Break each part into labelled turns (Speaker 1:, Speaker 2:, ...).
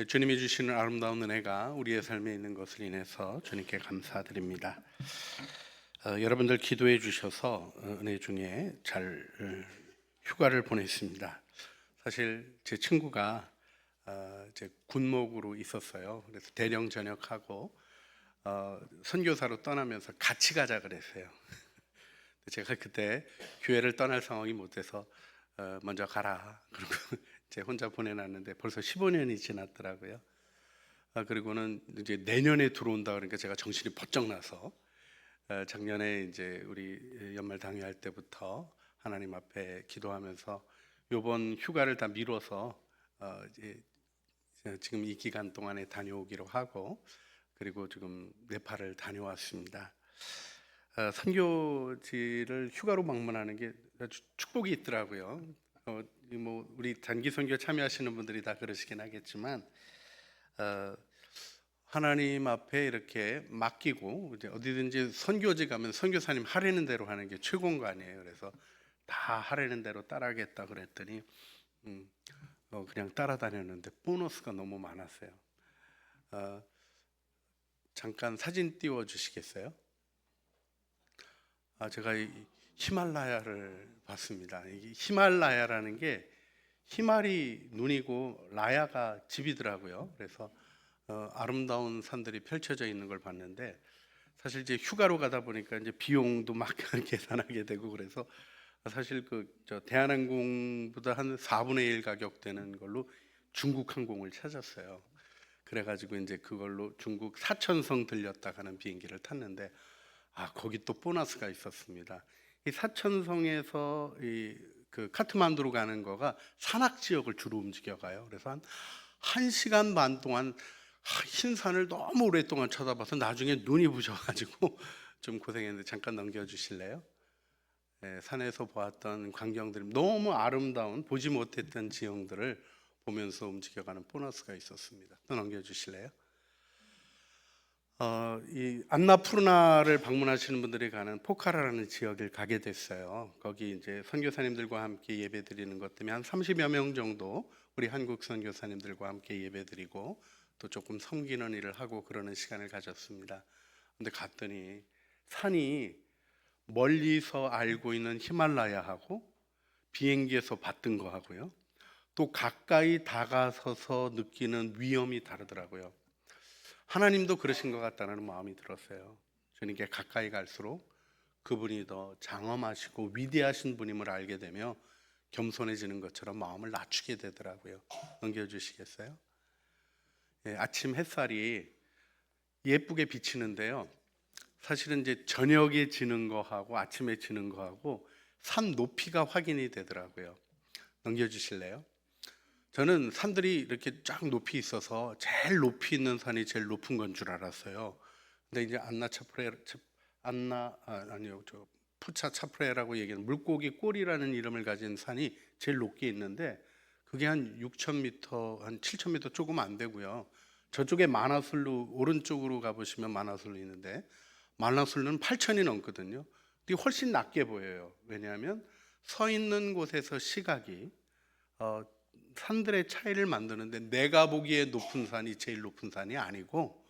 Speaker 1: 주님이 주시는 아름다운 은혜가 우리의 삶에 있는 것을 인해서 주님께 감사드립니다. 여러분들 기도해 주셔서 은혜 중에 잘 휴가를 보냈습니다. 사실 제 친구가 이제 군목으로 있었어요. 그래서 대령 전역하고 선교사로 떠나면서 같이 가자 그랬어요. 제가 그때 교회를 떠날 상황이 못 돼서 먼저 가라 그리고 제 혼자 보내놨는데 벌써 15년이 지났더라고요. 그리고는 이제 내년에 들어온다 그러니까 제가 정신이 번쩍 나서 작년에 이제 우리 연말 당회할 때부터 하나님 앞에 기도하면서 요번 휴가를 다 미뤄서 이제 지금 이 기간 동안에 다녀오기로 하고, 그리고 지금 네팔을 다녀왔습니다. 선교지를 휴가로 방문하는 게 아주 축복이 있더라고요. 뭐 우리 단기 선교 참여하시는 분들이 다 그러시긴 하겠지만, 하나님 앞에 이렇게 맡기고 이제 어디든지 선교지 가면 선교사님 하라는 대로 하는 게 최고인 거 아니에요. 그래서 다 하라는 대로 따라하겠다 그랬더니 그냥 따라다녔는데 보너스가 너무 많았어요. 잠깐 사진 띄워 주시겠어요? 제가 이 히말라야를 봤습니다. 이게 히말라야라는 게 히말이 눈이고 라야가 집이더라고요. 그래서 아름다운 산들이 펼쳐져 있는 걸 봤는데, 사실 이제 휴가로 가다 보니까 이제 비용도 막 계산하게 되고, 그래서 사실 저 대한항공보다 한 4분의 1 가격 되는 걸로 중국 항공을 찾았어요. 그래가지고 이제 그걸로 중국 사천성 들렸다 가는 비행기를 탔는데, 거기 또 보너스가 있었습니다. 이 사천성에서 그 카트만두로 가는 거가 산악 지역을 주로 움직여 가요. 그래서 한 1시간 반 동안 흰 산을 너무 오랫동안 쳐다봐서 나중에 눈이 부셔가지고 좀 고생했는데, 잠깐 넘겨주실래요? 네, 산에서 보았던 광경들이 너무 아름다운, 보지 못했던 지형들을 보면서 움직여가는 보너스가 있었습니다. 또 넘겨주실래요? 이 안나푸르나를 방문하시는 분들이 가는 포카라라는 지역을 가게 됐어요. 거기 이제 선교사님들과 함께 예배드리는 것 때문에 한 30여 명 정도 우리 한국 선교사님들과 함께 예배드리고 또 조금 섬기는 일을 하고 그러는 시간을 가졌습니다. 근데 갔더니 산이 멀리서 알고 있는 히말라야하고 비행기에서 봤던 거하고요, 또 가까이 다가서서 느끼는 위험이 다르더라고요. 하나님도 그러신 것 같다는 마음이 들었어요. 주님께 가까이 갈수록 그분이 더 장엄하시고 위대하신 분임을 알게 되며 겸손해지는 것처럼 마음을 낮추게 되더라고요. 넘겨주시겠어요? 아침 햇살이 예쁘게 비치는데요, 사실은 이제 저녁에 지는 거하고 아침에 지는 거하고 산 높이가 확인이 되더라고요. 넘겨주실래요? 저는 산들이 이렇게 쫙 높이 있어서 제일 높이 있는 산이 제일 높은 건 줄 알았어요. 근데 이제 아니요, 저 푸차 차프레라고 얘기하는 물고기 꼴이라는 이름을 가진 산이 제일 높게 있는데, 그게 한 6,000m, 한 7,000m 조금 안 되고요. 저쪽에 마나슬루, 오른쪽으로 가보시면 마나슬루 있는데, 마나슬루는 8,000이 넘거든요. 근데 훨씬 낮게 보여요. 왜냐하면 서 있는 곳에서 시각이 어, 산들의 차이를 만드는데, 내가 보기에 높은 산이 제일 높은 산이 아니고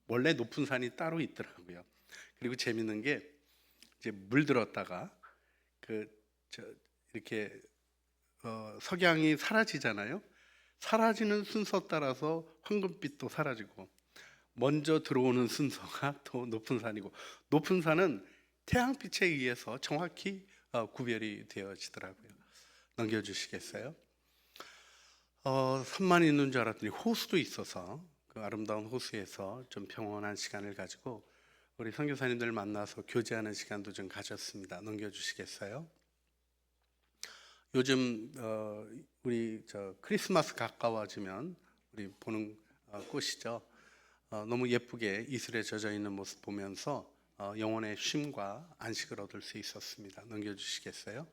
Speaker 1: 원래 높은 산이 따로 있더라고요. 그리고 재밌는 게 이제 물들었다가 그 이렇게 석양이 사라지잖아요. 사라지는 순서 따라서 황금빛도 사라지고, 먼저 들어오는 순서가 더 높은 산이고, 높은 산은 태양빛에 의해서 정확히 구별이 되어지더라고요. 넘겨주시겠어요? 산만 있는 줄 알았더니 호수도 있어서 그 아름다운 호수에서 좀 평온한 시간을 가지고 우리 선교사님들 만나서 교제하는 시간도 좀 가졌습니다. 넘겨주시겠어요? 요즘 우리 크리스마스 가까워지면 우리 보는 꽃이죠. 너무 예쁘게 이슬에 젖어 있는 모습 보면서 영혼의 쉼과 안식을 얻을 수 있었습니다. 넘겨주시겠어요?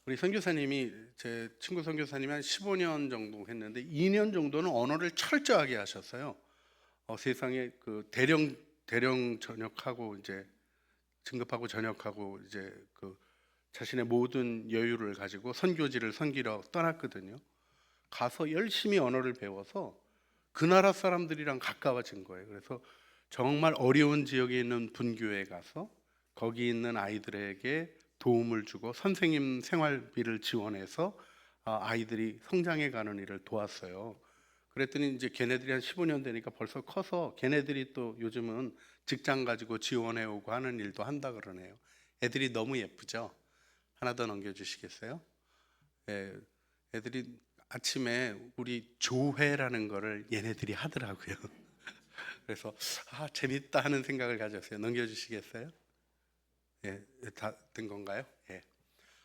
Speaker 1: 우리 선교사님이, 제 친구 선교사님이 한 15년 정도 했는데 2년 정도는 언어를 철저하게 하셨어요. 세상에 그 대령 전역하고 이제 진급하고 전역하고 이제 그 자신의 모든 여유를 가지고 선교지를 섬기러 떠났거든요. 가서 열심히 언어를 배워서 그 나라 사람들이랑 가까워진 거예요. 그래서 정말 어려운 지역에 있는 분교에 가서 거기 있는 아이들에게 도움을 주고 선생님 생활비를 지원해서 아이들이 성장해 가는 일을 도왔어요. 그랬더니 이제 걔네들이 한 15년 되니까 벌써 커서 걔네들이 또 요즘은 직장 가지고 지원해 오고 하는 일도 한다 그러네요. 애들이 너무 예쁘죠? 하나 더 넘겨주시겠어요? 예, 애들이 아침에 우리 조회라는 거를 얘네들이 하더라고요. 그래서 재밌다 하는 생각을 가졌어요. 넘겨주시겠어요? 예, 다 된 건가요? 예.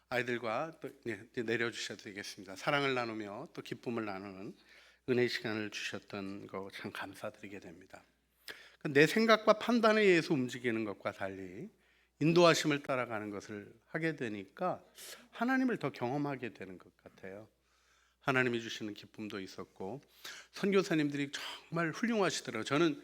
Speaker 1: 아이들과 또 이제 내려주셔도 되겠습니다. 사랑을 나누며 또 기쁨을 나누는 은혜의 시간을 주셨던 거 참 감사드리게 됩니다. 내 생각과 판단에 의해서 움직이는 것과 달리 인도하심을 따라가는 것을 하게 되니까 하나님을 더 경험하게 되는 것 같아요. 하나님이 주시는 기쁨도 있었고 선교사님들이 정말 훌륭하시더라고요. 저는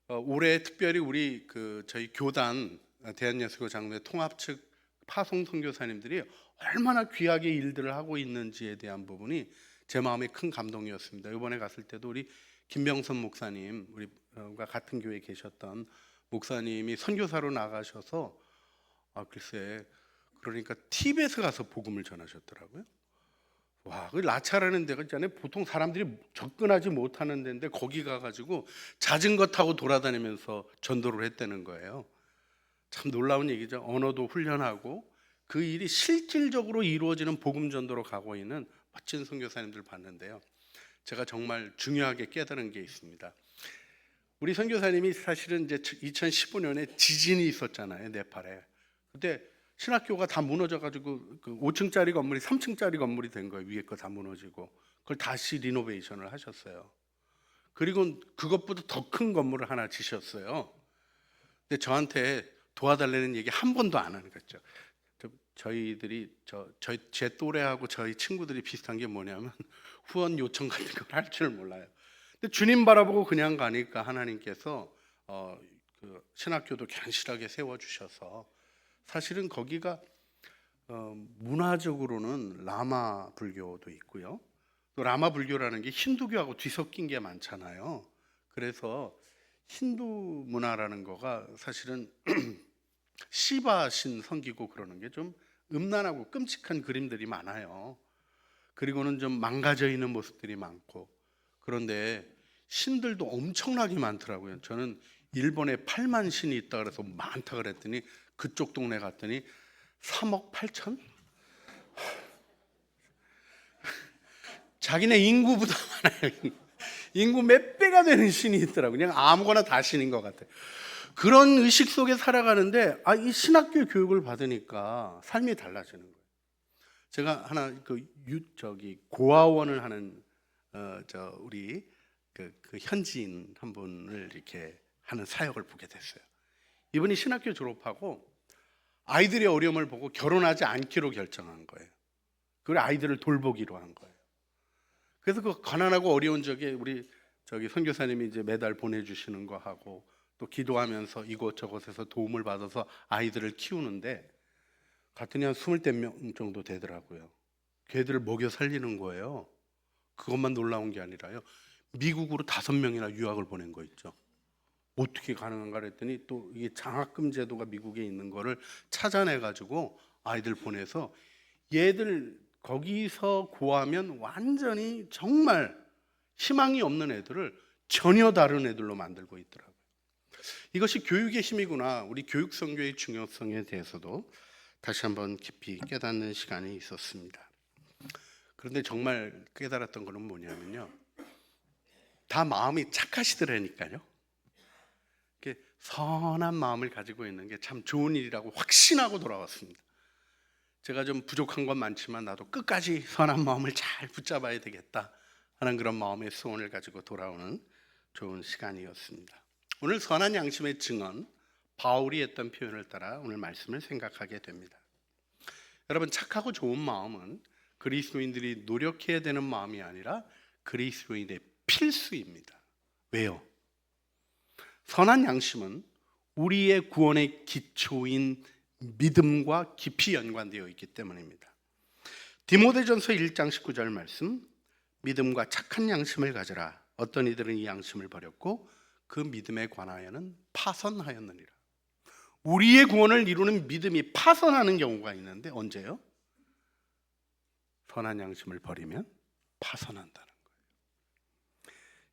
Speaker 1: 올해 특별히 우리 저희 교단 대한예수교 장로회 통합 측 파송 선교사님들이 얼마나 귀하게 일들을 하고 있는지에 대한 부분이 제 마음에 큰 감동이었습니다. 이번에 갔을 때도 우리 김병선 목사님, 우리가 같은 교회에 계셨던 목사님이 선교사로 나가셔서 글쎄 그러니까 티벳에 가서 복음을 전하셨더라고요. 와, 그 라차라는 데가 있잖아요. 보통 사람들이 접근하지 못하는 데인데 거기 가가지고 자전거 타고 돌아다니면서 전도를 했다는 거예요. 참 놀라운 얘기죠. 언어도 훈련하고 그 일이 실질적으로 이루어지는 복음 전도로 가고 있는 멋진 선교사님들 봤는데요. 제가 정말 중요하게 깨달은 게 있습니다. 우리 선교사님이 사실은 이제 2015년에 지진이 있었잖아요, 네팔에. 그때 신학교가 다 무너져가지고 그 5층짜리 건물이 3층짜리 건물이 된 거예요. 위에 거 다 무너지고 그걸 다시 리노베이션을 하셨어요. 그리고 그것보다 더 큰 건물을 하나 지셨어요. 근데 저한테 도와달라는 얘기 한 번도 안 하는 거죠. 저희들이 제 또래하고 저희 친구들이 비슷한 게 뭐냐면 후원 요청 같은 걸 할 줄 몰라요. 근데 주님 바라보고 그냥 가니까 하나님께서 그 신학교도 견실하게 세워주셔서 사실은 거기가 문화적으로는 라마 불교도 있고요. 또 라마 불교라는 게 힌두교하고 뒤섞인 게 많잖아요. 그래서 힌두 문화라는 거가 사실은 시바 신 섬기고 그러는 게 좀 음란하고 끔찍한 그림들이 많아요. 그리고는 좀 망가져 있는 모습들이 많고 그런데 신들도 엄청나게 많더라고요. 저는 일본에 8만 신이 있다 그래서 많다 그랬더니 그쪽 동네 갔더니 3억 8천? 자기네 인구보다 많아요. 인구 몇 배가 되는 신이 있더라고요. 그냥 아무거나 다 신인 것 같아요. 그런 의식 속에 살아가는데 이 신학교 교육을 받으니까 삶이 달라지는 거예요. 제가 하나 고아원을 하는 우리 그 현지인 한 분을 이렇게 하는 사역을 보게 됐어요. 이분이 신학교 졸업하고 아이들의 어려움을 보고 결혼하지 않기로 결정한 거예요. 그리고 아이들을 돌보기로 한 거예요. 그래서 그 가난하고 어려운 적에 우리 선교사님이 이제 매달 보내주시는 거 하고 또 기도하면서 이곳저곳에서 도움을 받아서 아이들을 키우는데 갔더니 한 20명 정도 되더라고요. 걔들을 먹여 살리는 거예요. 그것만 놀라운 게 아니라요. 미국으로 5명이나 유학을 보낸 거 있죠. 어떻게 가능한가 그랬더니 또 이게 장학금 제도가 미국에 있는 거를 찾아내 가지고 아이들 보내서 얘들 거기서 구하면 완전히 정말 희망이 없는 애들을 전혀 다른 애들로 만들고 있더라고요. 이것이 교육의 힘이구나. 우리 교육 선교의 중요성에 대해서도 다시 한번 깊이 깨닫는 시간이 있었습니다. 그런데 정말 깨달았던 것은 뭐냐면요. 다 마음이 착하시더라니까요. 선한 마음을 가지고 있는 게 참 좋은 일이라고 확신하고 돌아왔습니다. 제가 좀 부족한 건 많지만 나도 끝까지 선한 마음을 잘 붙잡아야 되겠다 하는 그런 마음의 소원을 가지고 돌아오는 좋은 시간이었습니다. 오늘 선한 양심의 증언, 바울이 했던 표현을 따라 오늘 말씀을 생각하게 됩니다. 여러분, 착하고 좋은 마음은 그리스도인들이 노력해야 되는 마음이 아니라 그리스도인의 필수입니다. 왜요? 선한 양심은 우리의 구원의 기초인 믿음과 깊이 연관되어 있기 때문입니다. 디모데전서 1장 19절 말씀, 믿음과 착한 양심을 가져라. 어떤 이들은 이 양심을 버렸고 그 믿음에 관하여는 파선하였느니라. 우리의 구원을 이루는 믿음이 파선하는 경우가 있는데 언제요? 선한 양심을 버리면 파선한다는 거예요.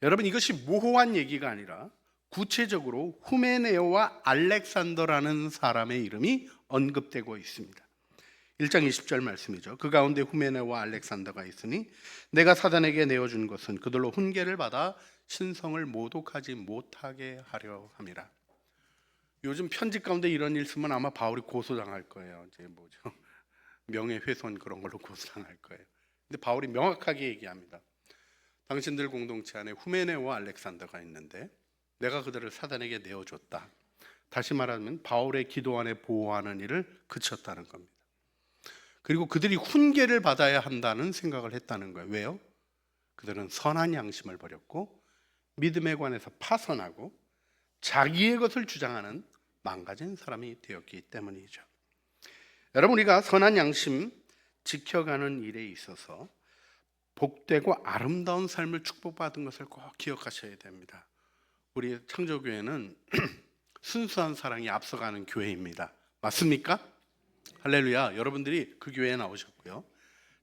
Speaker 1: 여러분, 이것이 모호한 얘기가 아니라 구체적으로 후메네오와 알렉산더라는 사람의 이름이 언급되고 있습니다. 1장 20절 말씀이죠. 그 가운데 후메네오와 알렉산더가 있으니 내가 사단에게 내어준 것은 그들로 훈계를 받아 신성을 모독하지 못하게 하려 함이라. 요즘 편집 가운데 이런 일 쓰면 아마 바울이 고소당할 거예요. 이제 뭐죠? 명예훼손 그런 걸로 고소당할 거예요. 근데 바울이 명확하게 얘기합니다. 당신들 공동체 안에 후메네오와 알렉산더가 있는데 내가 그들을 사단에게 내어줬다. 다시 말하면 바울의 기도 안에 보호하는 일을 그쳤다는 겁니다. 그리고 그들이 훈계를 받아야 한다는 생각을 했다는 거예요. 왜요? 그들은 선한 양심을 버렸고 믿음에 관해서 파선하고 자기의 것을 주장하는 망가진 사람이 되었기 때문이죠. 여러분, 우리가 선한 양심 지켜가는 일에 있어서 복되고 아름다운 삶을 축복받은 것을 꼭 기억하셔야 됩니다. 우리 창조교회는 순수한 사랑이 앞서가는 교회입니다. 맞습니까? 할렐루야. 여러분들이 그 교회에 나오셨고요.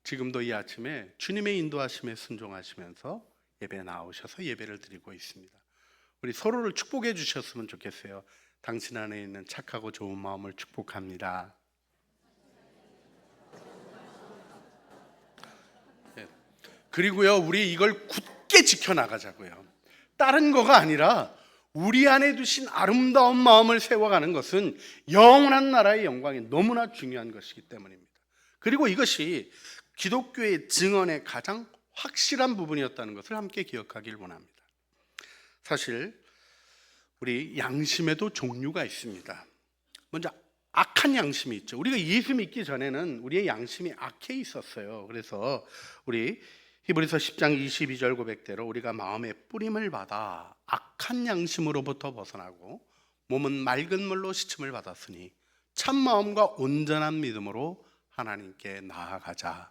Speaker 1: 지금도 이 아침에 주님의 인도하심에 순종하시면서 예배에 나오셔서 예배를 드리고 있습니다. 우리 서로를 축복해 주셨으면 좋겠어요. 당신 안에 있는 착하고 좋은 마음을 축복합니다. 그리고요, 우리 이걸 굳게 지켜나가자고요. 다른 거가 아니라 우리 안에 두신 아름다운 마음을 세워가는 것은 영원한 나라의 영광이 너무나 중요한 것이기 때문입니다. 그리고 이것이 기독교의 증언의 가장 확실한 부분이었다는 것을 함께 기억하길 원합니다. 사실 우리 양심에도 종류가 있습니다. 먼저 악한 양심이 있죠. 우리가 예수 믿기 전에는 우리의 양심이 악해 있었어요. 그래서 우리 히브리서 10장 22절 고백대로 우리가 마음의 뿌림을 받아 악한 양심으로부터 벗어나고 몸은 맑은 물로 씻음을 받았으니 참 마음과 온전한 믿음으로 하나님께 나아가자.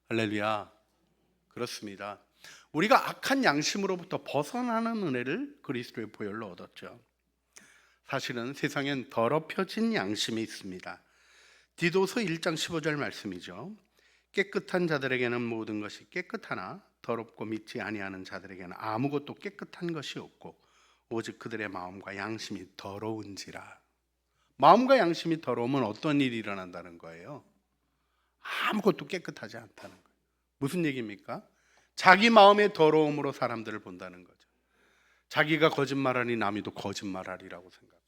Speaker 1: 할렐루야. 그렇습니다. 우리가 악한 양심으로부터 벗어나는 은혜를 그리스도의 보혈로 얻었죠. 사실은 세상엔 더럽혀진 양심이 있습니다. 디도서 1장 15절 말씀이죠. 깨끗한 자들에게는 모든 것이 깨끗하나 더럽고 믿지 아니하는 자들에게는 아무것도 깨끗한 것이 없고 오직 그들의 마음과 양심이 더러운지라. 마음과 양심이 더러우면 어떤 일이 일어난다는 거예요? 아무것도 깨끗하지 않다는 거예요. 무슨 얘기입니까? 자기 마음의 더러움으로 사람들을 본다는 거죠. 자기가 거짓말하니 남이 또 거짓말하리라고 생각하고,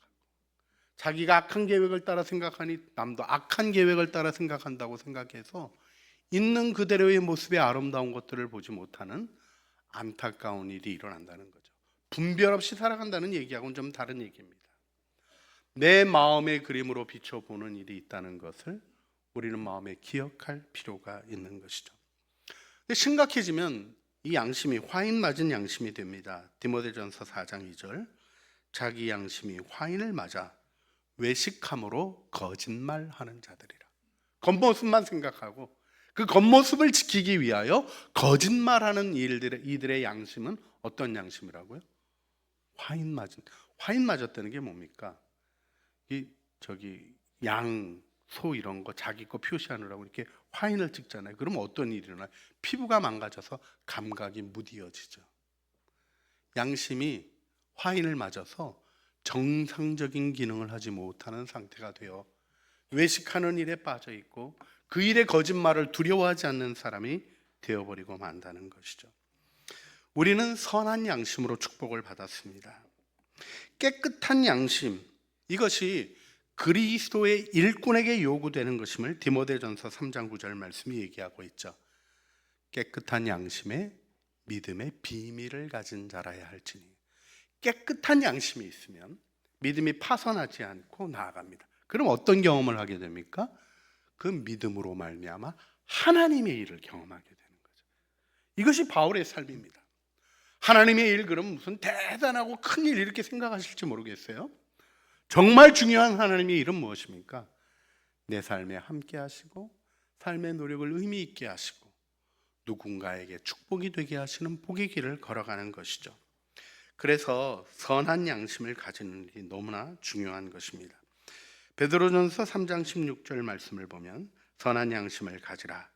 Speaker 1: 자기가 악한 계획을 따라 생각하니 남도 악한 계획을 따라 생각한다고 생각해서 있는 그대로의 모습의 아름다운 것들을 보지 못하는 안타까운 일이 일어난다는 거죠. 분별 없이 살아간다는 얘기하고는 좀 다른 얘기입니다. 내 마음의 그림으로 비춰보는 일이 있다는 것을 우리는 마음에 기억할 필요가 있는 것이죠. 근데 심각해지면 이 양심이 화인 맞은 양심이 됩니다. 디모데전서 4장 2절, 자기 양심이 화인을 맞아 외식함으로 거짓말하는 자들이라. 겉모습만 생각하고 그 겉모습을 지키기 위하여 거짓말하는 이들의 양심은 어떤 양심이라고요? 화인 맞았다는 게 뭡니까? 양, 소 이런 거 자기 거 표시하느라고 이렇게 화인을 찍잖아요. 그러면 어떤 일이 일어나요? 피부가 망가져서 감각이 무디어지죠. 양심이 화인을 맞아서 정상적인 기능을 하지 못하는 상태가 되어 외식하는 일에 빠져 있고 그 일의 거짓말을 두려워하지 않는 사람이 되어버리고 만다는 것이죠. 우리는 선한 양심으로 축복을 받았습니다. 깨끗한 양심, 이것이 그리스도의 일꾼에게 요구되는 것임을 디모데전서 3장 9절 말씀이 얘기하고 있죠. 깨끗한 양심에 믿음의 비밀을 가진 자라야 할지니. 깨끗한 양심이 있으면 믿음이 파선하지 않고 나아갑니다. 그럼 어떤 경험을 하게 됩니까? 그 믿음으로 말미암아 하나님의 일을 경험하게 되는 거죠. 이것이 바울의 삶입니다. 하나님의 일, 그럼 무슨 대단하고 큰 일 이렇게 생각하실지 모르겠어요. 정말 중요한 하나님의 일은 무엇입니까? 내 삶에 함께 하시고 삶의 노력을 의미 있게 하시고 누군가에게 축복이 되게 하시는 복의 길을 걸어가는 것이죠. 그래서 선한 양심을 가지는 일이 너무나 중요한 것입니다. 베드로전서 3장 16절 말씀을 보면 선한 양심을 가지라.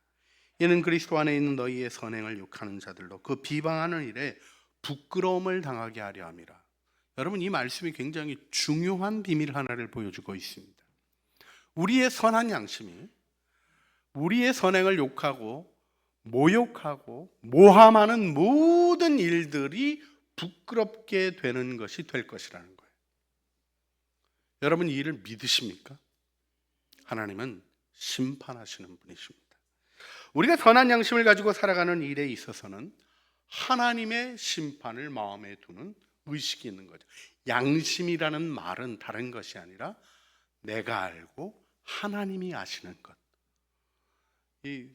Speaker 1: 이는 그리스도 안에 있는 너희의 선행을 욕하는 자들로 그 비방하는 일에 부끄러움을 당하게 하려 함이라. 여러분, 이 말씀이 굉장히 중요한 비밀 하나를 보여주고 있습니다. 우리의 선한 양심이 우리의 선행을 욕하고 모욕하고 모함하는 모든 일들이 부끄럽게 되는 것이 될 것이라는 거예요. 여러분, 이 일을 믿으십니까? 하나님은 심판하시는 분이십니다. 우리가 선한 양심을 가지고 살아가는 일에 있어서는 하나님의 심판을 마음에 두는 의식이 있는 거죠. 양심이라는 말은 다른 것이 아니라 내가 알고 하나님이 아시는 것. 이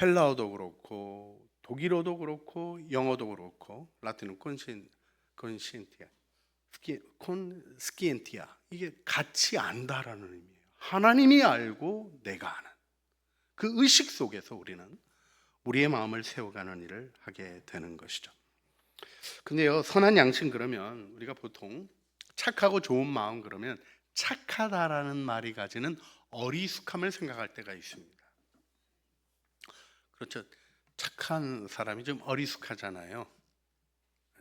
Speaker 1: 헬라어도 그렇고 독일어도 그렇고 영어도 그렇고 라틴어 콘시엔티아 이게 같이 안다라는 의미예요. 하나님이 알고 내가 아는 그 의식 속에서 우리는 우리의 마음을 세워가는 일을 하게 되는 것이죠. 근데요, 선한 양심 그러면 우리가 보통 착하고 좋은 마음 그러면 착하다라는 말이 가지는 어리숙함을 생각할 때가 있습니다. 그렇죠. 착한 사람이 좀 어리숙하잖아요.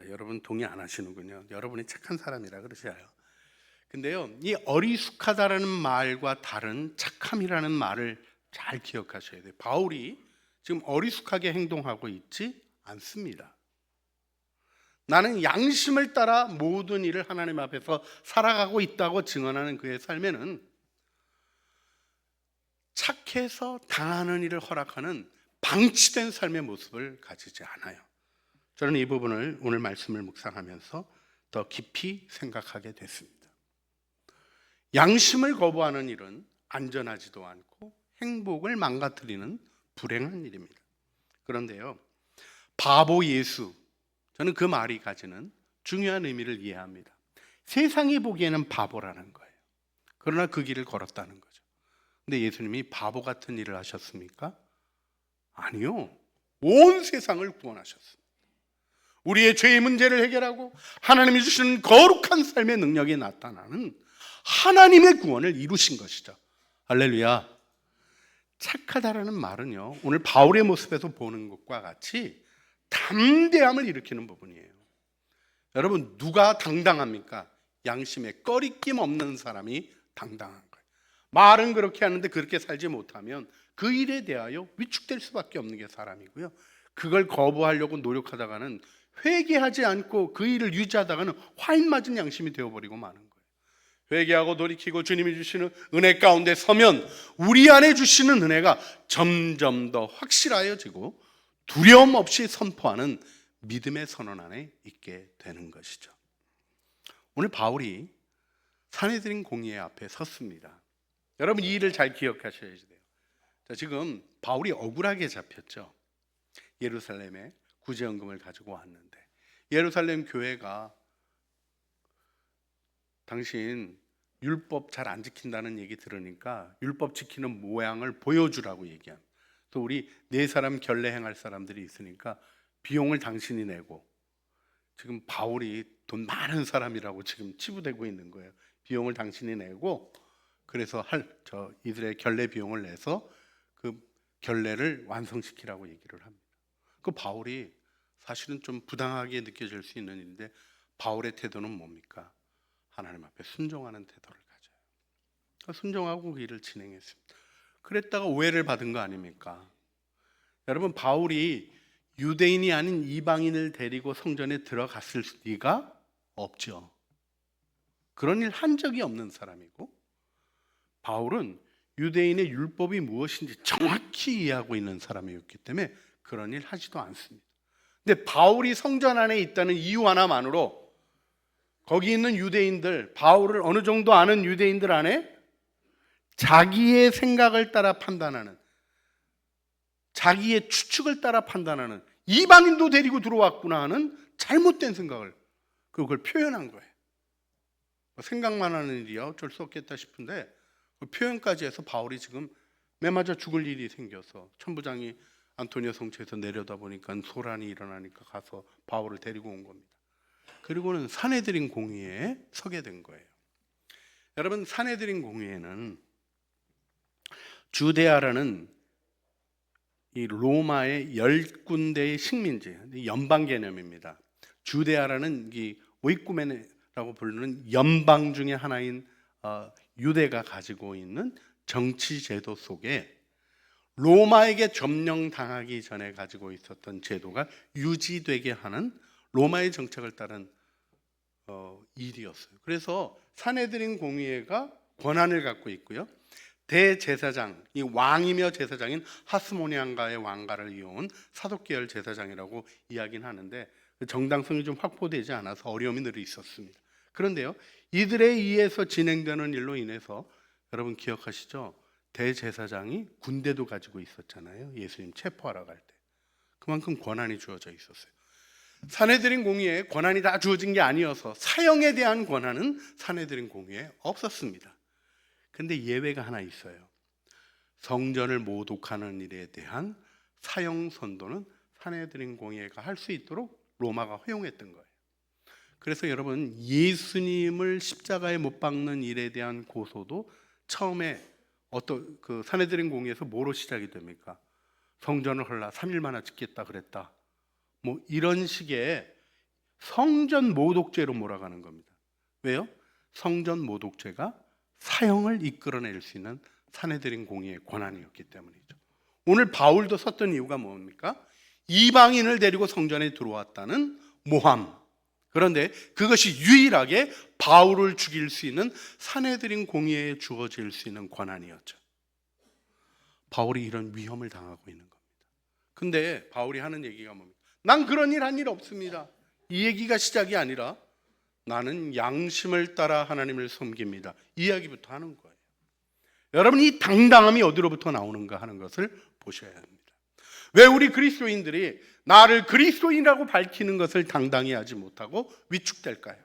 Speaker 1: 여러분 동의 안 하시는군요. 여러분이 착한 사람이라 그러셔요. 근데요, 이 어리숙하다라는 말과 다른 착함이라는 말을 잘 기억하셔야 돼요. 바울이 지금 어리숙하게 행동하고 있지 않습니다. 나는 양심을 따라 모든 일을 하나님 앞에서 살아가고 있다고 증언하는 그의 삶에는 착해서 당하는 일을 허락하는 방치된 삶의 모습을 가지지 않아요. 저는 이 부분을 오늘 말씀을 묵상하면서 더 깊이 생각하게 됐습니다. 양심을 거부하는 일은 안전하지도 않고 행복을 망가뜨리는 불행한 일입니다. 그런데요, 바보 예수, 저는 그 말이 가지는 중요한 의미를 이해합니다. 세상이 보기에는 바보라는 거예요. 그러나 그 길을 걸었다는 거죠. 근데 예수님이 바보 같은 일을 하셨습니까? 아니요. 온 세상을 구원하셨습니다. 우리의 죄의 문제를 해결하고 하나님이 주시는 거룩한 삶의 능력이 나타나는 하나님의 구원을 이루신 것이죠. 할렐루야. 착하다라는 말은요, 오늘 바울의 모습에서 보는 것과 같이 담대함을 일으키는 부분이에요. 여러분, 누가 당당합니까? 양심에 꺼리낌 없는 사람이 당당한 거예요. 말은 그렇게 하는데 그렇게 살지 못하면 그 일에 대하여 위축될 수밖에 없는 게 사람이고요. 그걸 거부하려고 노력하다가는 회개하지 않고 그 일을 유지하다가는 화인 맞은 양심이 되어버리고 마는 거예요. 회개하고 돌이키고 주님이 주시는 은혜 가운데 서면 우리 안에 주시는 은혜가 점점 더 확실하여지고 두려움 없이 선포하는 믿음의 선언 안에 있게 되는 것이죠. 오늘 바울이 산헤드린 공의회 앞에 섰습니다. 여러분, 이 일을 잘 기억하셔야 돼요. 자, 지금 바울이 억울하게 잡혔죠. 예루살렘에 구제연금을 가지고 왔는데 예루살렘 교회가 당신 율법 잘 안 지킨다는 얘기 들으니까 율법 지키는 모양을 보여주라고 얘기합니다. 또 우리 네 사람 결례 행할 사람들이 있으니까 비용을 당신이 내고, 지금 바울이 돈 많은 사람이라고 지금 치부되고 있는 거예요. 비용을 당신이 내고, 그래서 이들의 결례 비용을 내서 그 결례를 완성시키라고 얘기를 합니다. 그 바울이 사실은 좀 부당하게 느껴질 수 있는 일인데 바울의 태도는 뭡니까? 하나님 앞에 순종하는 태도를 가져요. 순종하고 그 일을 진행했습니다. 그랬다가 오해를 받은 거 아닙니까? 여러분, 바울이 유대인이 아닌 이방인을 데리고 성전에 들어갔을 리가 없죠. 그런 일 한 적이 없는 사람이고, 바울은 유대인의 율법이 무엇인지 정확히 이해하고 있는 사람이었기 때문에 그런 일 하지도 않습니다. 근데 바울이 성전 안에 있다는 이유 하나만으로 거기 있는 유대인들, 바울을 어느 정도 아는 유대인들 안에 자기의 생각을 따라 판단하는, 자기의 추측을 따라 판단하는, 이방인도 데리고 들어왔구나 하는 잘못된 생각을, 그걸 표현한 거예요. 생각만 하는 일이야 어쩔 수 없겠다 싶은데 그 표현까지 해서 바울이 지금 매맞아 죽을 일이 생겨서 천부장이 안토니오 성처에서 내려다 보니까 소란이 일어나니까 가서 바울을 데리고 온 겁니다. 그리고는 산헤드린 공의회에 서게 된 거예요. 여러분, 산헤드린 공의회는 주데아라는 이 로마의 10군데의 식민지, 연방 개념입니다. 주데아라는 이 오이쿠메네라고 부르는 연방 중의 하나인 유대가 가지고 있는 정치 제도 속에 로마에게 점령당하기 전에 가지고 있었던 제도가 유지되게 하는 로마의 정책을 따른 일이었어요. 그래서 산헤드린 공의회가 권한을 갖고 있고요. 대제사장, 이 왕이며 제사장인 하스모니안가의 왕가를 이어온 사독계열 제사장이라고 이야기는 하는데 정당성이 좀 확보되지 않아서 어려움이 늘 있었습니다. 그런데요, 이들에 의해서 진행되는 일로 인해서 여러분 기억하시죠? 대제사장이 군대도 가지고 있었잖아요. 예수님 체포하러 갈 때. 그만큼 권한이 주어져 있었어요. 산헤드린 공의회에 권한이 다 주어진 게 아니어서 사형에 대한 권한은 산헤드린 공의회에 없었습니다. 근데 예외가 하나 있어요. 성전을 모독하는 일에 대한 사형 선고는 산헤드린 공의회가 할 수 있도록 로마가 허용했던 거예요. 그래서 여러분, 예수님을 십자가에 못 박는 일에 대한 고소도 처음에 그 산헤드린 공의회에서 뭐로 시작이 됩니까? 성전을 헐라 3일 만에 짓겠다 그랬다. 뭐 이런 식의 성전 모독죄로 몰아가는 겁니다. 왜요? 성전 모독죄가 사형을 이끌어낼 수 있는 산헤드린 공의회의 권한이었기 때문이죠. 오늘 바울도 썼던 이유가 뭡니까? 이방인을 데리고 성전에 들어왔다는 모함. 그런데 그것이 유일하게 바울을 죽일 수 있는 산헤드린 공의회에 주어질 수 있는 권한이었죠. 바울이 이런 위험을 당하고 있는 겁니다. 근데 바울이 하는 얘기가 뭡니까? 난 그런 일 한 일 없습니다. 이 얘기가 시작이 아니라 나는 양심을 따라 하나님을 섬깁니다. 이 이야기부터 하는 거예요. 여러분, 이 당당함이 어디로부터 나오는가 하는 것을 보셔야 합니다. 왜 우리 그리스도인들이 나를 그리스도인이라고 밝히는 것을 당당히 하지 못하고 위축될까요?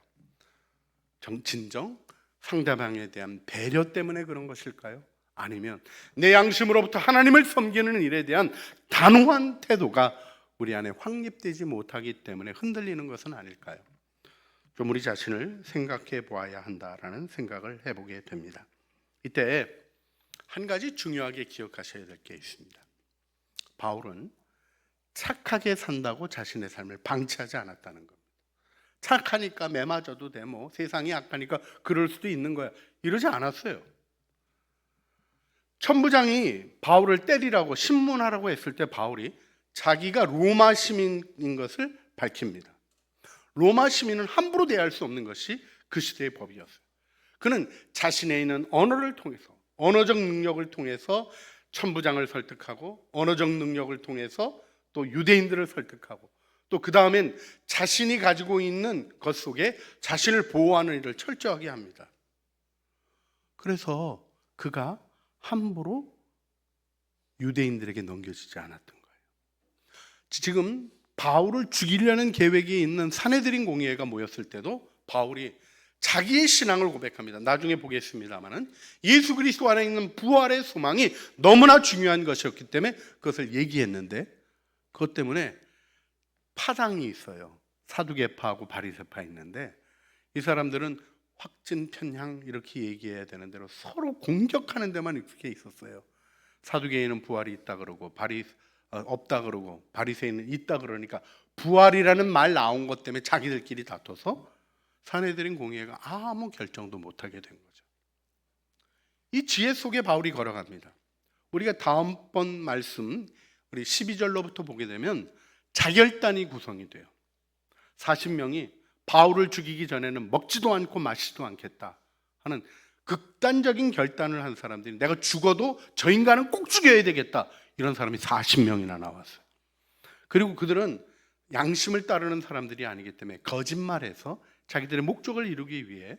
Speaker 1: 진정 상대방에 대한 배려 때문에 그런 것일까요? 아니면 내 양심으로부터 하나님을 섬기는 일에 대한 단호한 태도가 우리 안에 확립되지 못하기 때문에 흔들리는 것은 아닐까요? 좀 우리 자신을 생각해 보아야 한다라는 생각을 해보게 됩니다. 이때 한 가지 중요하게 기억하셔야 될 게 있습니다. 바울은 착하게 산다고 자신의 삶을 방치하지 않았다는 겁니다. 착하니까 매 맞아도 돼, 뭐 세상이 악하니까 그럴 수도 있는 거야, 이러지 않았어요. 천부장이 바울을 때리라고 신문하라고 했을 때 바울이 자기가 로마 시민인 것을 밝힙니다. 로마 시민은 함부로 대할 수 없는 것이 그 시대의 법이었어요. 그는 자신에 있는 언어를 통해서, 언어적 능력을 통해서 천부장을 설득하고, 언어적 능력을 통해서 또 유대인들을 설득하고, 또 그 다음엔 자신이 가지고 있는 것 속에 자신을 보호하는 일을 철저하게 합니다. 그래서 그가 함부로 유대인들에게 넘겨지지 않았던 거예요. 지금 바울을 죽이려는 계획이 있는 산헤드린 공의회가 모였을 때도 바울이 자기의 신앙을 고백합니다. 나중에 보겠습니다만은 예수 그리스도 안에 있는 부활의 소망이 너무나 중요한 것이었기 때문에 그것을 얘기했는데, 그것 때문에 파당이 있어요. 사두개파하고 바리새파 있는데, 이 사람들은 확진 편향 이렇게 얘기해야 되는 대로 서로 공격하는 데만 익숙해 있었어요. 사두개인은 부활이 있다 그러고 없다 그러고, 바리새인은 있다 그러니까 부활이라는 말 나온 것 때문에 자기들끼리 다퉈서 산헤드린 공의회가 아무 결정도 못하게 된 거죠. 이 지혜 속에 바울이 걸어갑니다. 우리가 다음번 말씀 우리 12절로부터 보게 되면 자결단이 구성이 돼요. 40명이 바울을 죽이기 전에는 먹지도 않고 마시지도 않겠다 하는 극단적인 결단을 한 사람들이, 내가 죽어도 저 인간은 꼭 죽여야 되겠다, 이런 사람이 40명이나 나왔어요. 그리고 그들은 양심을 따르는 사람들이 아니기 때문에 거짓말해서 자기들의 목적을 이루기 위해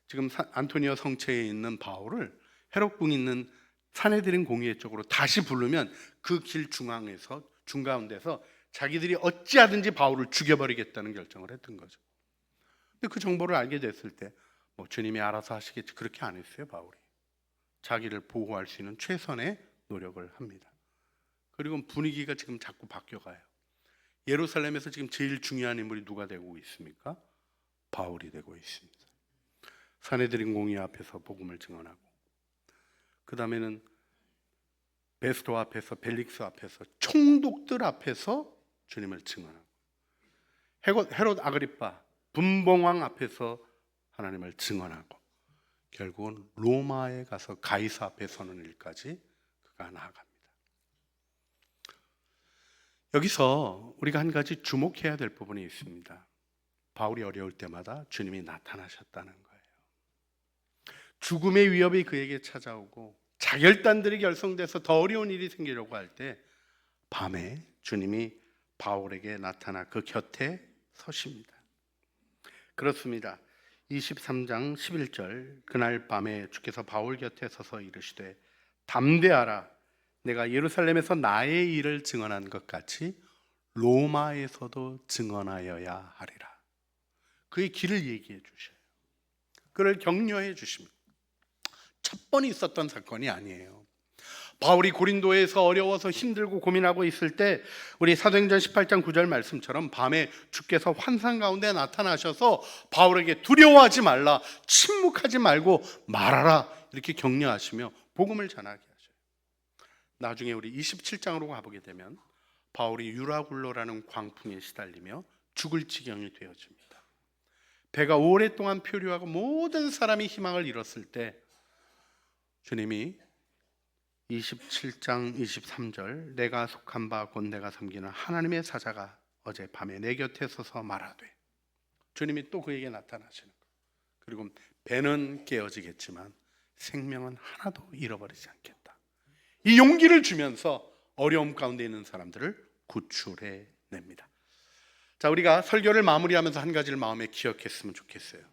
Speaker 1: 지금 안토니오 성체에 있는 바울을 헤롯궁 있는 산헤드린 공의회 쪽으로 다시 부르면 그 길 중가운데서 자기들이 어찌하든지 바울을 죽여버리겠다는 결정을 했던 거죠. 근데 그 정보를 알게 됐을 때 주님이 알아서 하시겠지, 그렇게 안 했어요. 바울이 자기를 보호할 수 있는 최선의 노력을 합니다. 그리고 분위기가 지금 자꾸 바뀌어가요. 예루살렘에서 지금 제일 중요한 인물이 누가 되고 있습니까? 바울이 되고 있습니다. 사내들인 공의 앞에서 복음을 증언하고, 그 다음에는 베스토 앞에서, 벨릭스 앞에서, 총독들 앞에서 주님을 증언하고, 헤롯 아그리파 분봉왕 앞에서 하나님을 증언하고, 결국은 로마에 가서 가이사 앞에 서는 일까지 그가 나아갑니다. 여기서 우리가 한 가지 주목해야 될 부분이 있습니다. 바울이 어려울 때마다 주님이 나타나셨다는 거예요. 죽음의 위협이 그에게 찾아오고 자결단들이 결성돼서 더 어려운 일이 생기려고 할 때 밤에 주님이 바울에게 나타나 그 곁에 서십니다. 그렇습니다. 23장 11절, 그날 밤에 주께서 바울 곁에 서서 이르시되 담대하라, 내가 예루살렘에서 나의 일을 증언한 것 같이 로마에서도 증언하여야 하리라. 그의 길을 얘기해 주셔요. 그를 격려해 주십니다. 첫 번에 있었던 사건이 아니에요. 바울이 고린도에서 어려워서 힘들고 고민하고 있을 때 우리 사도행전 18장 9절 말씀처럼 밤에 주께서 환상 가운데 나타나셔서 바울에게 두려워하지 말라, 침묵하지 말고 말하라, 이렇게 격려하시며 복음을 전하게 하셔요. 나중에 우리 27장으로 가보게 되면 바울이 유라굴로라는 광풍에 시달리며 죽을 지경이 되어집니다. 배가 오랫동안 표류하고 모든 사람이 희망을 잃었을 때 주님이 27장 23절, 내가 속한 바 곧 내가 섬기는 하나님의 사자가 어제 밤에 내 곁에 서서 말하되, 주님이 또 그에게 나타나시는 것. 그리고 배는 깨어지겠지만 생명은 하나도 잃어버리지 않겠다. 이 용기를 주면서 어려움 가운데 있는 사람들을 구출해 냅니다. 자, 우리가 설교를 마무리하면서 한 가지를 마음에 기억했으면 좋겠어요.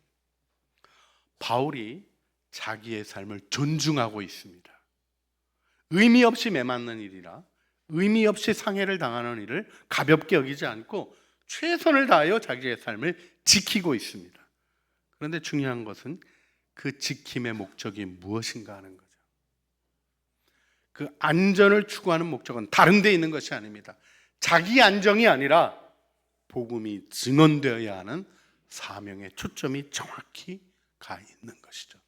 Speaker 1: 바울이 자기의 삶을 존중하고 있습니다. 의미 없이 매맞는 일이라 의미 없이 상해를 당하는 일을 가볍게 여기지 않고 최선을 다하여 자기의 삶을 지키고 있습니다. 그런데 중요한 것은 그 지킴의 목적이 무엇인가 하는 거죠. 그 안전을 추구하는 목적은 다른 데 있는 것이 아닙니다. 자기 안정이 아니라 복음이 증언되어야 하는 사명의 초점이 정확히 가 있는 것이죠.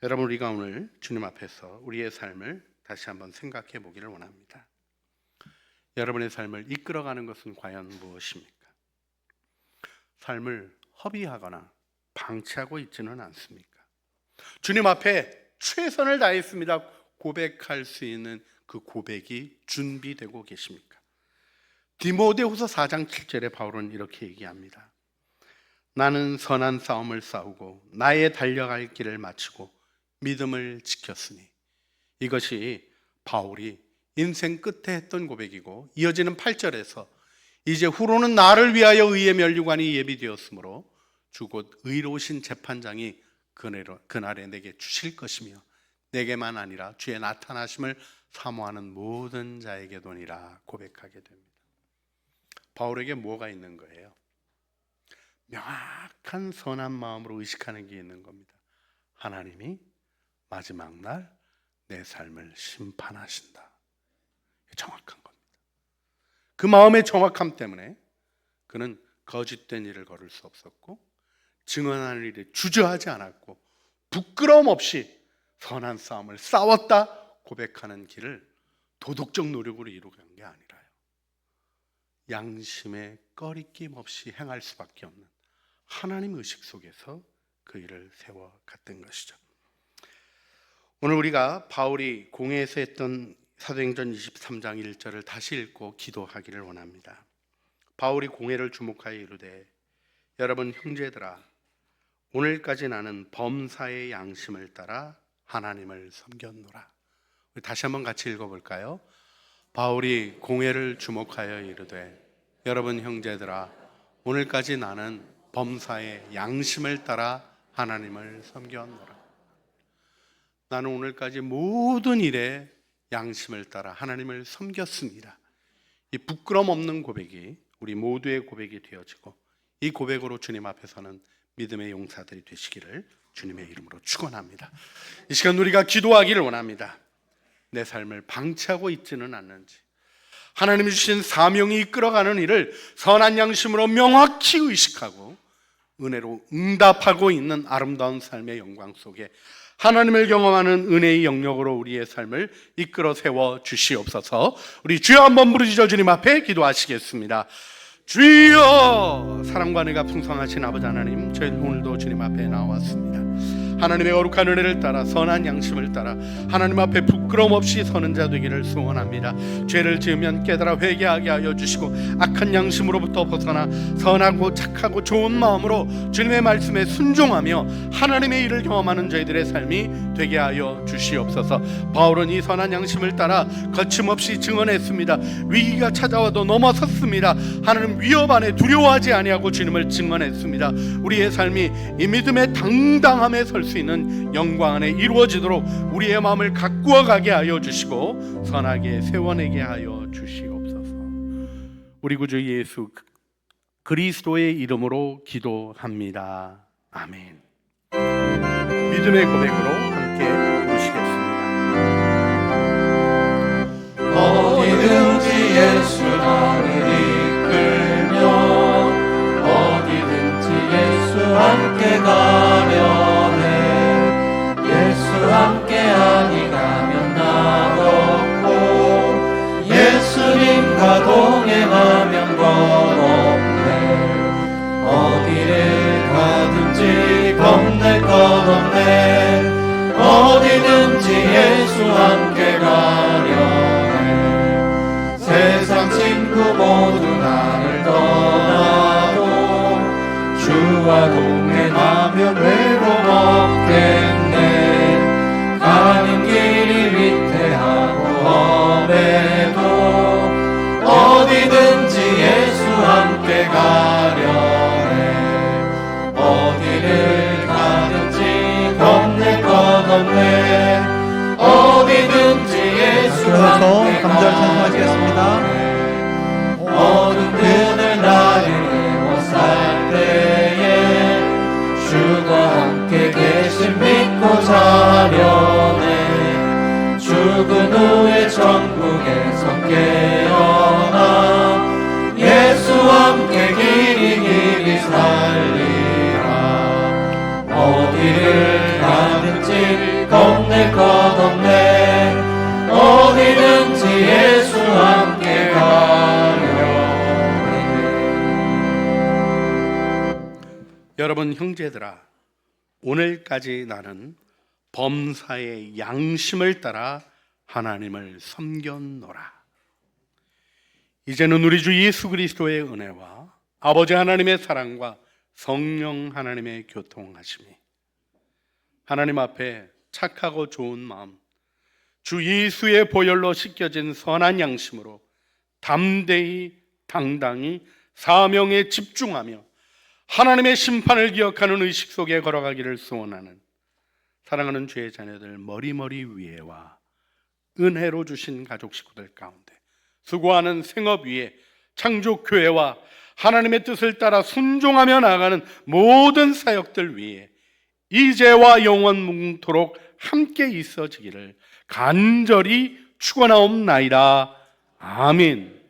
Speaker 1: 여러분, 우리가 오늘 주님 앞에서 우리의 삶을 다시 한번 생각해 보기를 원합니다. 여러분의 삶을 이끌어가는 것은 과연 무엇입니까? 삶을 허비하거나 방치하고 있지는 않습니까? 주님 앞에 최선을 다했습니다 고백할 수 있는 그 고백이 준비되고 계십니까? 디모데후서 4장 7절에 바울은 이렇게 얘기합니다. 나는 선한 싸움을 싸우고 나의 달려갈 길을 마치고 믿음을 지켰으니. 이것이 바울이 인생 끝에 했던 고백이고, 이어지는 8절에서 이제 후로는 나를 위하여 의의 면류관이 예비되었으므로 주 곧 의로우신 재판장이 그날에 내게 주실 것이며 내게만 아니라 주의 나타나심을 사모하는 모든 자에게도니라 고백하게 됩니다. 바울에게 뭐가 있는 거예요? 명확한 선한 마음으로 의식하는 게 있는 겁니다. 하나님이 마지막 날 내 삶을 심판하신다. 정확한 겁니다. 그 마음의 정확함 때문에 그는 거짓된 일을 걸을 수 없었고, 증언하는 일에 주저하지 않았고, 부끄러움 없이 선한 싸움을 싸웠다 고백하는 길을 도덕적 노력으로 이루어간 게 아니라요, 양심의 꺼리낌 없이 행할 수밖에 없는 하나님 의식 속에서 그 일을 세워갔던 것이죠. 오늘 우리가 바울이 공회에서 했던 사도행전 23장 1절을 다시 읽고 기도하기를 원합니다. 바울이 공회를 주목하여 이르되, 여러분 형제들아, 오늘까지 나는 범사의 양심을 따라 하나님을 섬겼노라. 우리 다시 한번 같이 읽어볼까요? 바울이 공회를 주목하여 이르되, 여러분 형제들아, 오늘까지 나는 범사의 양심을 따라 하나님을 섬겼노라. 나는 오늘까지 모든 일에 양심을 따라 하나님을 섬겼습니다. 이 부끄럼 없는 고백이 우리 모두의 고백이 되어지고, 이 고백으로 주님 앞에서는 믿음의 용사들이 되시기를 주님의 이름으로 축원합니다. 이 시간 우리가 기도하기를 원합니다. 내 삶을 방치하고 있지는 않는지, 하나님이 주신 사명이 이끌어가는 일을 선한 양심으로 명확히 의식하고 은혜로 응답하고 있는 아름다운 삶의 영광 속에 하나님을 경험하는 은혜의 영역으로 우리의 삶을 이끌어 세워 주시옵소서. 우리 주여 한번 부르짖어 주님 앞에 기도하시겠습니다. 주여, 사랑과 은혜가 풍성하신 아버지 하나님, 저희 오늘도 주님 앞에 나왔습니다. 하나님의 거룩한 은혜를 따라 선한 양심을 따라 하나님 앞에 부끄러움 없이 서는 자 되기를 소원합니다. 죄를 지으면 깨달아 회개하게 하여 주시고 악한 양심으로부터 벗어나 선하고 착하고 좋은 마음으로 주님의 말씀에 순종하며 하나님의 일을 경험하는 저희들의 삶이 되게 하여 주시옵소서. 바울은 이 선한 양심을 따라 거침없이 증언했습니다. 위기가 찾아와도 넘어섰습니다. 하나님 위협 안에 두려워하지 아니하고 주님을 증언했습니다. 우리의 삶이 이 믿음의 당당함에 설 수 있는 영광 안에 이루어지도록 우리의 마음을 가꾸어 가게 하여 주시고 선하게 세워내게 하여 주시옵소서. 우리 구주 예수 그리스도의 이름으로 기도합니다. 아멘. 믿음의 고백으로 함께 부르시겠습니다.
Speaker 2: 어디든지 예수 나를 이끌며 어디든지 예수 함께 가려 함께하니 가면 나없고 예수님과 동행하면 겁없네. 어디를 가든지 겁낼 것 없네. 어디든지 예수 함께 가려네. 세상 친구 모두 나를 떠나도 주와 동행하면 외로움 없겠네. 가는 길이 위태하고 험해도 어디든지 예수 함께 가려네. 어디를 가든지 겁낼 것 없네. 어디든지 예수 함께 가려네. 어둠들을 나를 에워쌀 때에 주가 함께 계신 믿고 자려네. 죽은 후에 천국에서 깨어나 예수와 함께 길이 살리라. 어디를 가든지 겁낼 것 없네. 어디든지 예수와 함께 가려네.
Speaker 1: 여러분 형제들아, 오늘까지 나는 범사의 양심을 따라 하나님을 섬겼노라. 이제는 우리 주 예수 그리스도의 은혜와 아버지 하나님의 사랑과 성령 하나님의 교통하심이 하나님 앞에 착하고 좋은 마음, 주 예수의 보혈로 씻겨진 선한 양심으로 담대히 당당히 사명에 집중하며 하나님의 심판을 기억하는 의식 속에 걸어가기를 소원하는 사랑하는 주의 자녀들 머리머리 위에와 은혜로 주신 가족 식구들 가운데 수고하는 생업 위에 창조교회와 하나님의 뜻을 따라 순종하며 나아가는 모든 사역들 위에 이제와 영원토록 함께 있어지기를 간절히 축원하옵나이다. 아멘.